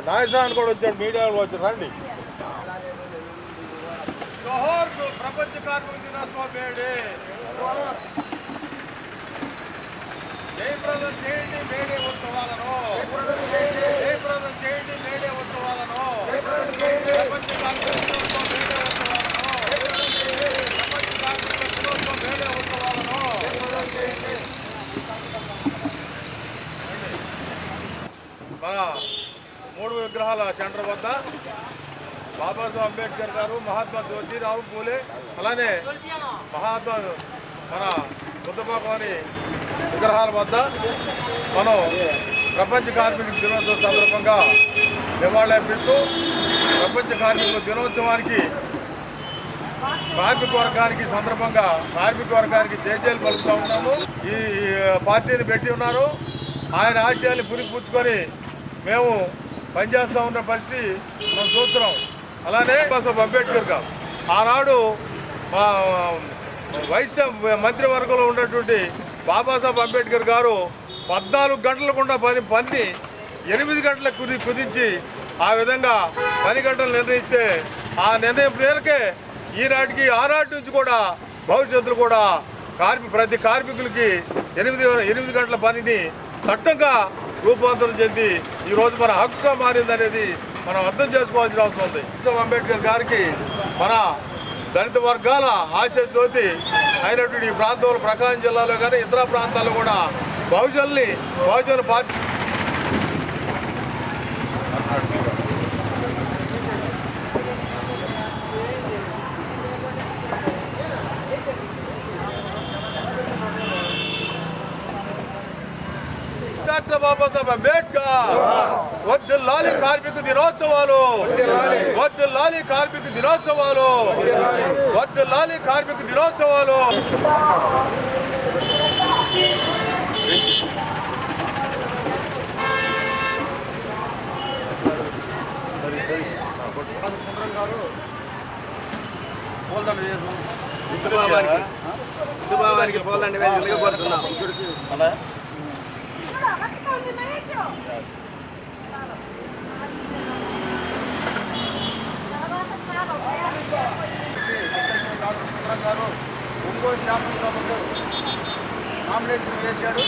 నాయసాన్ని కూడా వచ్చాడు, మీడియాలో వచ్చాడు. రండి. జోహార్ ప్రపంచ కార్మిక దినోత్సవ వేడి. జయప్రదం చేయండి మేడే ఉత్సవాలను, జయప్రదం చేయండి మేడే ఉత్సవాలను, ప్రపంచ కార్మిక దినోత్సవ మేడే ఉత్సవాలను, ప్రపంచ కార్మిక దినోత్సవ మేడే ఉత్సవాలను. మన 3 విగ్రహాల సెంటర్ వద్ద బాబాసాహెబ్ అంబేద్కర్ గారు, మహాత్మా జ్యోతిరావు పూలే, అలానే మహాత్మా మన బుద్ధ భగవాని విగ్రహాల వద్ద మనం ప్రపంచ కార్మిక దినోత్సవం సందర్భంగా నివాళులర్పిస్తూ ప్రపంచ కార్మికుల దినోత్సవానికి కార్మిక వర్గానికి సందర్భంగా కార్మిక వర్గానికి జయజయలు పలుకుతూ ఉన్నాము. ఈ పార్టీని పెట్టి ఉన్నారు. ఆయన ఆశయాన్ని పురిపుచ్చుకొని మేము పనిచేస్తూ ఉన్న పరిస్థితి మనం చూస్తున్నాం. అలానే బాబాసాహెబ్ అంబేద్కర్ గారు ఆనాడు మా మంత్రివర్గంలో ఉన్నటువంటి బాబాసాహెబ్ అంబేద్కర్ గారు 14 గంటలు గుండా పని 8 గంటలకు కుదించి ఆ విధంగా పని గంటలు నిర్ణయిస్తే ఆ నిర్ణయం మేరకే ఈనాటికి ఆనాటి నుంచి కూడా భవిష్యత్తులో కూడా ప్రతి కార్మికులకి 8 గంటల పనిని చట్టంగా రూపాంతరం చెంది ఈరోజు మన హక్కుగా మారిందనేది మనం అర్థం చేసుకోవాల్సిన అవసరం ఉంది. అంబేద్కర్ గారికి మన దళిత వర్గాల ఆశజ్యోతి అయినటువంటి ఈ ప్రాంతంలో ప్రకాశం జిల్లాలో కానీ ఇతర ప్రాంతాల్లో కూడా బహుజన పార్టీ డాక్టర్ బాబాసాహెబ్ అంబేద్కర్ వర్ధిల్లాలి కార్మిక దినోత్సవాలు, వర్ధిల్లాలి కార్మిక దినోత్సవాలు, వర్ధిల్లాలి కార్మిక దినోత్సవాలు. బాబానికి పోలండి వెళ్ళిపోతున్నాం. గారు ఒంగోలు శాసనసభకు నామినేషన్ వేశాడు.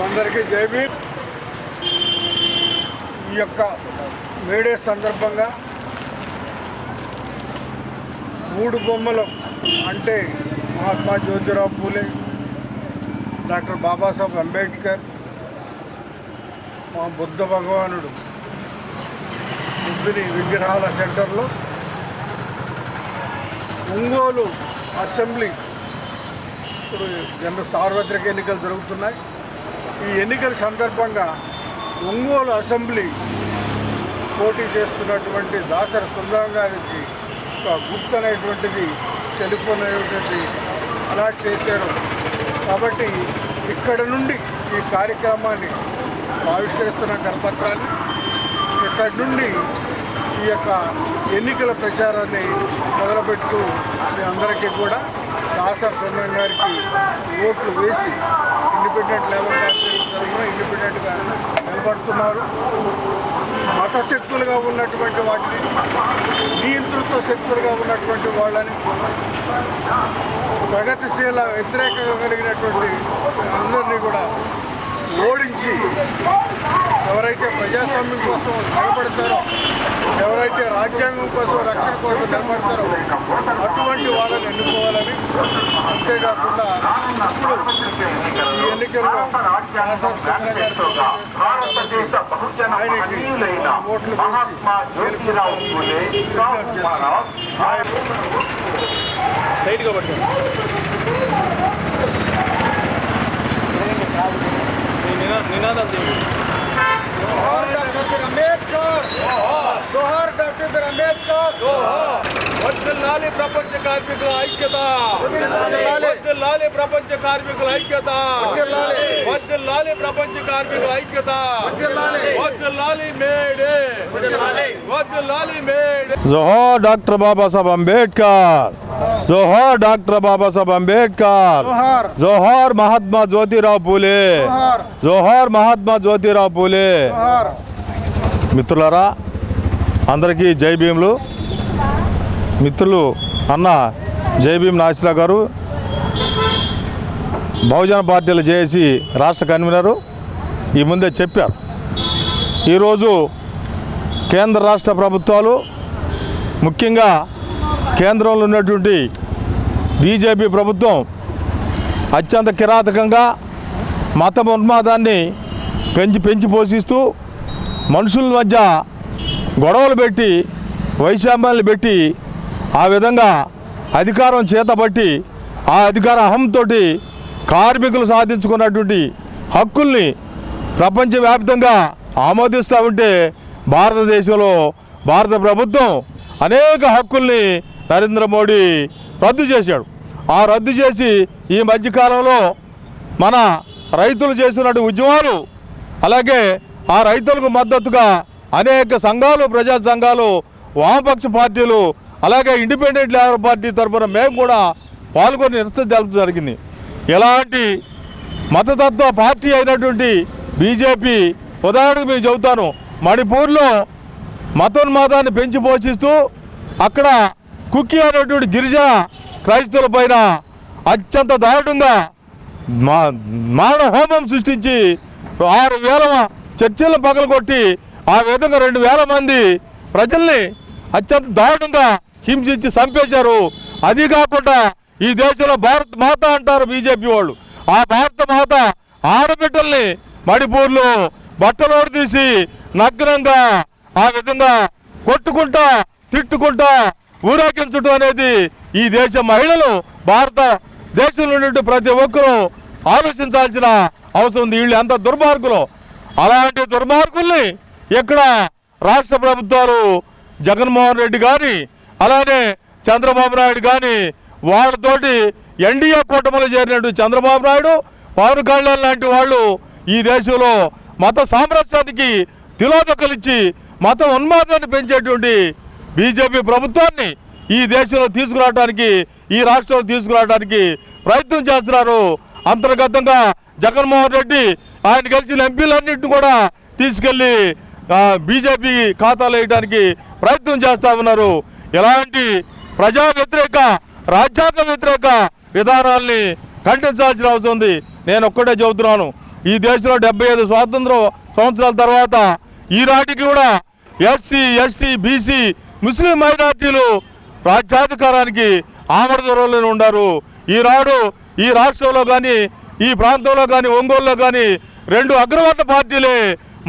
అందరికీ జైభీమ్. ఈ యొక్క మేడే సందర్భంగా 3 బొమ్మలు అంటే మహాత్మా జ్యోతిరావు పూలే, డాక్టర్ బాబాసాహెబ్ అంబేద్కర్, మా బుద్ధ భగవానుడు బుద్ధుని విగ్రహాల సెంటర్లో ఒంగోలు అసెంబ్లీ ఇప్పుడు సార్వత్రిక ఎన్నికలు జరుగుతున్నాయి. ఈ ఎన్నికల సందర్భంగా ఒంగోలు అసెంబ్లీ పోటీ చేస్తున్నటువంటి దాసరి సుందరం గారికి ఒక గుర్తు అనేటువంటిది టెలిఫోన్ అనేటువంటిది అలాట్ చేశారు. కాబట్టి ఇక్కడ నుండి ఈ కార్యక్రమాన్ని ఆవిష్కరిస్తున్న కరపత్రాన్ని ఇక్కడి నుండి ఈ యొక్క ఎన్నికల ప్రచారాన్ని మొదలుపెడుతూ మీ అందరికీ కూడా దాసరి సుందరం గారికి ఓట్లు వేసి ఇండిపెండెంట్ లేబర్ పార్టీ తరఫున ఇండిపెండెంట్గా నిలబడుతున్నారు. మత శక్తులుగా ఉన్నటువంటి వాటిని, నియంతృత్వ శక్తులుగా ఉన్నటువంటి వాళ్ళని, ప్రగతిశీల వ్యతిరేకంగా కలిగినటువంటి అందరినీ కూడా ఓడించి ఎవరైతే ప్రజాస్వామ్యం కోసం నిలబడతారో ఎవరైతే రాజ్యాంగం కోసం రక్షణ కోసం నిలబడతారో అటువంటి వాళ్ళని ఎన్నుకోవాలని, అంతేకాకుండా ఈ ఎన్నికల్లో ఆయనకి ఓట్లు వర్ధిల్లాలి ప్రపంచ కార్మికుల ఐక్యత, వర్ధిల్లాలి ప్రపంచ కార్మికుల ఐక్యత, వర్ధిల్లాలి ప్రపంచ కార్మికుల ఐక్యత, వర్ధిల్లాలి మేడే, వర్ధిల్లాలి మేడే. జోహార్ డాక్టర్ బాబాసాహెబ్ అంబేద్కర్, జోహార్ డాక్టర్ బాబాసాహెబ్ అంబేద్కర్, జోహార్ మహాత్మా జ్యోతిరావు పూలే, జోహార్ మహాత్మా జ్యోతిరావు పూలే. మిత్రులారా, అందరికీ జై భీములు. మిత్రులు అన్న జై భీమ్ నాసిరా గారు బహుజన పార్టీలు జేఏసీ రాష్ట్ర కన్వీనరు ఈ ముందే చెప్పారు. ఈరోజు కేంద్ర రాష్ట్ర ప్రభుత్వాలు, ముఖ్యంగా కేంద్రంలో ఉన్నటువంటి బీజేపీ ప్రభుత్వం అత్యంత కిరాతకంగా మత ఉన్మాదాన్ని పెంచి పోషిస్తూ మనుషుల మధ్య గొడవలు పెట్టి, వైషమ్యాలు పెట్టి, ఆ విధంగా అధికారం చేతబట్టి, ఆ అధికార అహంతో కార్మికులు సాధించుకున్నటువంటి హక్కుల్ని ప్రపంచవ్యాప్తంగా ఆమోదిస్తూ ఉంటే భారతదేశంలో భారత ప్రభుత్వం అనేక హక్కుల్ని నరేంద్ర మోడీ రద్దు చేశాడు. ఆ రద్దు చేసి ఈ మధ్యకాలంలో మన రైతులు చేస్తున్నటువంటి ఉద్యమాలు, అలాగే ఆ రైతులకు మద్దతుగా అనేక సంఘాలు, ప్రజా సంఘాలు, వామపక్ష పార్టీలు, అలాగే ఇండిపెండెంట్ లేబర్ పార్టీ తరఫున మేము కూడా పాల్గొని నిరసన తెలపడం జరిగింది. ఎలాంటి మతతత్వ పార్టీ అయినటువంటి బీజేపీ, ఉదాహరణకు మేము చెబుతాను, మణిపూర్లో మతోన్మాదాన్ని పెంచి పోషిస్తూ అక్కడ కుక్కీ అనేటువంటి గిరిజన క్రైస్తవుల పైన అత్యంత దారుణంగా మారణ హోమం సృష్టించి 6,000 చర్చిలను పగలగొట్టి ఆ విధంగా 2,000 మంది ప్రజల్ని అత్యంత దారుణంగా హింసించి చంపేశారు. అది కాకుండా ఈ దేశంలో భారత మాత అంటారు బీజేపీ వాళ్ళు. ఆ భారత మాత ఆడబిడ్డల్ని మణిపూర్లో బట్టలు తీసి నగ్నంగా ఆ విధంగా కొట్టుకుంటా, తిట్టుకుంటా ఊరేగించడం అనేది ఈ దేశ మహిళలు, భారత దేశంలో నుండి ప్రతి ఒక్కరూ ఆలోచించాల్సిన అవసరం ఉంది. వీళ్ళు ఎంత దుర్మార్గులు. అలాంటి దుర్మార్గుల్ని ఇక్కడ రాష్ట్ర ప్రభుత్వాలు జగన్మోహన్ రెడ్డి కానీ, అలానే చంద్రబాబు నాయుడు కానీ, వాళ్ళతోటి ఎన్డీఏ కూటమిలో చేరినటువంటి చంద్రబాబు నాయుడు, పవన్ కళ్యాణ్ లాంటి వాళ్ళు ఈ దేశంలో మత సామరస్యానికి తిలోదకలిచ్చి మత ఉన్మాదాన్ని పెంచేటువంటి బీజేపీ ప్రభుత్వాన్ని ఈ దేశంలో తీసుకురావడానికి, ఈ రాష్ట్రంలో తీసుకురావడానికి ప్రయత్నం చేస్తున్నారు. అంతర్గతంగా జగన్మోహన్ రెడ్డి ఆయన గెలిచిన ఎంపీలన్నింటినీ కూడా తీసుకెళ్ళి బీజేపీ ఖాతాలో వేయడానికి ప్రయత్నం చేస్తూ ఉన్నారు. ఎలాంటి ప్రజా వ్యతిరేక, రాజ్యాంగ వ్యతిరేక విధానాల్ని ఖండించాల్సిన అవసరం ఉంది. నేను ఒక్కటే చెబుతున్నాను, ఈ దేశంలో 75 స్వాతంత్ర సంవత్సరాల తర్వాత ఈనాటికి కూడా ఎస్సీ, ఎస్టీ, బీసీ, ముస్లిం మైనార్టీలు రాజ్యాధికారానికి ఆమడ దూరంలోనే ఉన్నారు. ఈనాడు ఈ రాష్ట్రంలో కానీ, ఈ ప్రాంతంలో కానీ, ఒంగోలులో కానీ 2 అగ్రవర్ణ పార్టీలే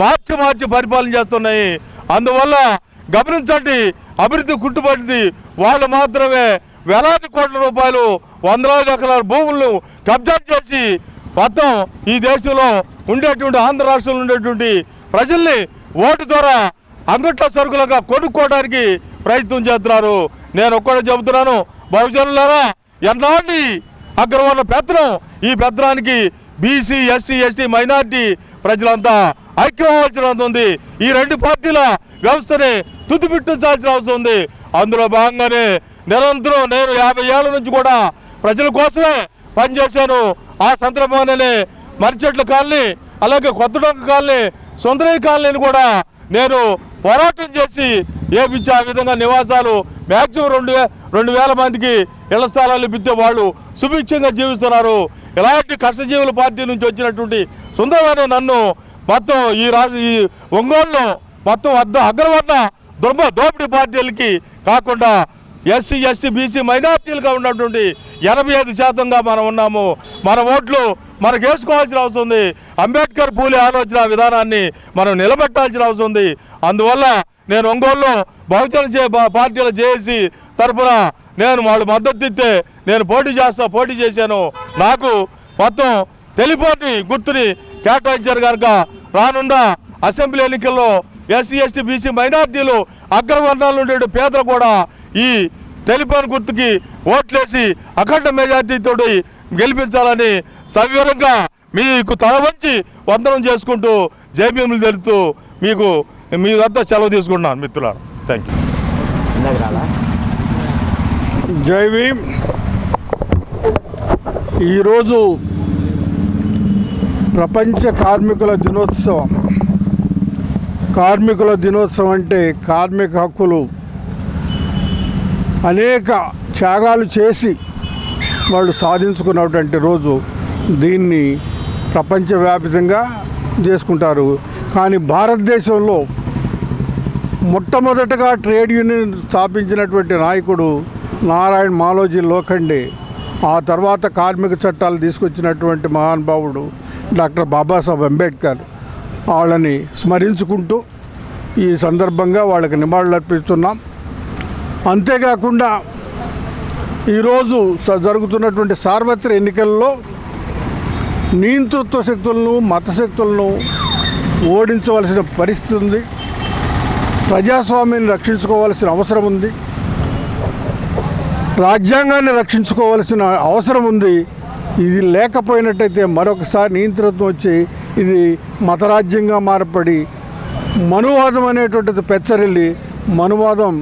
మార్చి పరిపాలన చేస్తున్నాయి. అందువల్ల గమనించండి, అభివృద్ధి కుంటుపడింది. వాళ్ళు మాత్రమే వేలాది కోట్ల రూపాయలు, వందలాది ఎకరాల భూములను కబ్జా చేసి మొత్తం ఈ దేశంలో ఉండేటువంటి, ఆంధ్ర రాష్ట్రంలో ఉండేటువంటి ప్రజల్ని ఓటు ద్వారా అంగట్ల సరుకులుగా కొనుక్కోవడానికి ప్రయత్నం చేస్తున్నారు. నేను ఒక్కడే చెబుతున్నాను, బహుజనులారా, ఎన్నాటి అగ్రవర్ణ పెత్తనం, ఈ పెత్తనానికి బీసీ, ఎస్సీ, ఎస్టీ, మైనార్టీ ప్రజలంతా ఐక్యం అవ్వాల్సిన ఉంది. ఈ 2 పార్టీల వ్యవస్థని తుదిపిట్టించాల్సిన అవసరం ఉంది. అందులో భాగంగానే నిరంతరం నేను 50 ఏళ్ల నుంచి కూడా ప్రజల కోసమే పనిచేశాను. ఆ సందర్భంగానే మర్రిచెట్ల కాలనీ, అలాగే కొత్తడొంక కాలనీ, సుందరయ్య కాలనీని కూడా నేను పోరాటం చేసి ఏపించి ఆ విధంగా నివాసాలు మ్యాక్సిమం 2,000 మందికి ఇళ్ల స్థలాలు ఇప్పితే వాళ్ళు సుభిక్షంగా జీవిస్తున్నారు. ఇలాంటి కష్టజీవుల పార్టీ నుంచి వచ్చినటువంటి సుందరమైన నన్ను మొత్తం ఈ ఒంగోలులో మొత్తం అగ్రవర్ణ దోపిడీ పార్టీలకి కాకుండా ఎస్సీ ఎస్టీ బీసీ మైనార్టీలుగా ఉన్నటువంటి 85% మనం ఉన్నాము. మన ఓట్లు మనకు వేసుకోవాల్సిన అవసరం ఉంది. అంబేద్కర్ పూలే ఆలోచన విధానాన్ని మనం నిలబెట్టాల్సిన అవసరం ఉంది. అందువల్ల నేను ఒంగోలులో బహుజన పార్టీల జేఏసీ తరఫున నేను వాళ్ళు మద్దతు ఇస్తే నేను పోటీ చేశాను. నాకు మొత్తం టెలిఫోన్ గుర్తుని కేటాయించారు కనుక రానున్న అసెంబ్లీ ఎన్నికల్లో ఎస్సీ ఎస్టీ బీసీ మైనార్టీలు అగ్రవర్ణాలు ఉండే పేదలు కూడా ఈ టెలిఫోన్ గుర్తుకి ఓట్లేసి అఖండ మెజార్టీతో గెలిపించాలని సవివరంగా మీకు తల వంచి వందనం చేసుకుంటూ జైభీములు తెలుపుతూ మీకు మీదంతా సెలవు తీసుకుంటున్నాను మిత్రులారా. Thank you. జై భీమ్. ఈరోజు ప్రపంచ కార్మికుల దినోత్సవం. కార్మికుల దినోత్సవం అంటే కార్మిక హక్కులు అనేక త్యాగాలు చేసి వాళ్ళు సాధించుకున్నటువంటి రోజు. దీన్ని ప్రపంచవ్యాప్తంగా చేసుకుంటారు. కానీ భారతదేశంలో మొట్టమొదటగా ట్రేడ్ యూనియన్ స్థాపించినటువంటి నాయకుడు నారాయణ మాలోజీ లోఖండే. ఆ తర్వాత కార్మిక చట్టాలు తీసుకొచ్చినటువంటి మహానుభావుడు డాక్టర్ బాబాసాహెబ్ అంబేద్కర్. వాళ్ళని స్మరించుకుంటూ ఈ సందర్భంగా వాళ్ళకి నివాళులు అర్పిస్తున్నాం. అంతేకాకుండా ఈరోజు జరుగుతున్నటువంటి సార్వత్రిక ఎన్నికల్లో నియంతృత్వ శక్తులను మత శక్తులను ఓడించవలసిన పరిస్థితి ఉంది. ప్రజాస్వామ్యాన్ని రక్షించుకోవాల్సిన అవసరం ఉంది. రాజ్యాంగాన్ని రక్షించుకోవాల్సిన అవసరం ఉంది. ఇది లేకపోయినట్టయితే మరొకసారి నియంతృత్వం వచ్చి ఇది మతరాజ్యంగా మారపడి మనువాదం అనేటువంటిది పెచ్చరిల్లి మనువాదం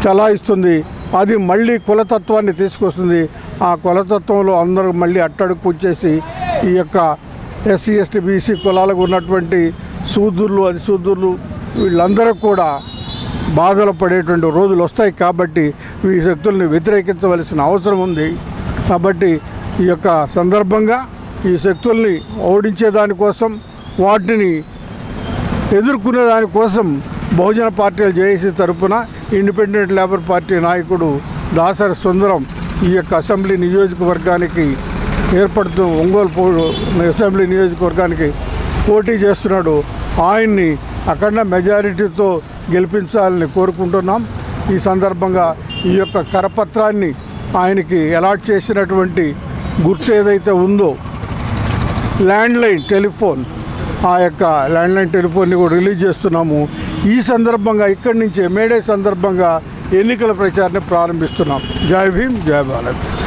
చలాయిస్తుంది. అది మళ్ళీ కులతత్వాన్ని తీసుకొస్తుంది. ఆ కులతత్వంలో అందరూ మళ్ళీ అట్టడుగు వచ్చేసి ఈ యొక్క ఎస్సీ ఎస్టీ బీసీ కులాలకు ఉన్నటువంటి శూద్రులు అతిశూద్రులు వీళ్ళందరూ కూడా బాధలు పడేటువంటి రోజులు వస్తాయి. కాబట్టి ఈ శక్తుల్ని వ్యతిరేకించవలసిన అవసరం ఉంది. కాబట్టి ఈ యొక్క సందర్భంగా ఈ శక్తుల్ని ఓడించేదానికోసం వాటిని ఎదుర్కొనే దానికోసం బహుజన పార్టీలు జేఏసీ తరఫున ఇండిపెండెంట్ లేబర్ పార్టీ నాయకుడు దాసరి సుందరం ఈ యొక్క అసెంబ్లీ నియోజకవర్గానికి ఏర్పడుతూ ఒంగోలు అసెంబ్లీ నియోజకవర్గానికి పోటీ చేస్తున్నాడు. ఆయన్ని అఖండ మెజారిటీతో గెలిపించాలని కోరుకుంటున్నాం. ఈ సందర్భంగా ఈ యొక్క కరపత్రాన్ని ఆయనకి అలాట్ చేసినటువంటి గుర్తు ఏదైతే ఉందో ల్యాండ్లైన్ టెలిఫోన్, ఆ యొక్క ల్యాండ్లైన్ టెలిఫోన్ని కూడా రిలీజ్ చేస్తున్నాము. ఈ సందర్భంగా ఇక్కడి నుంచే మేడే సందర్భంగా ఎన్నికల ప్రచారాన్ని ప్రారంభిస్తున్నాం. జై భీమ్, జై భారత్.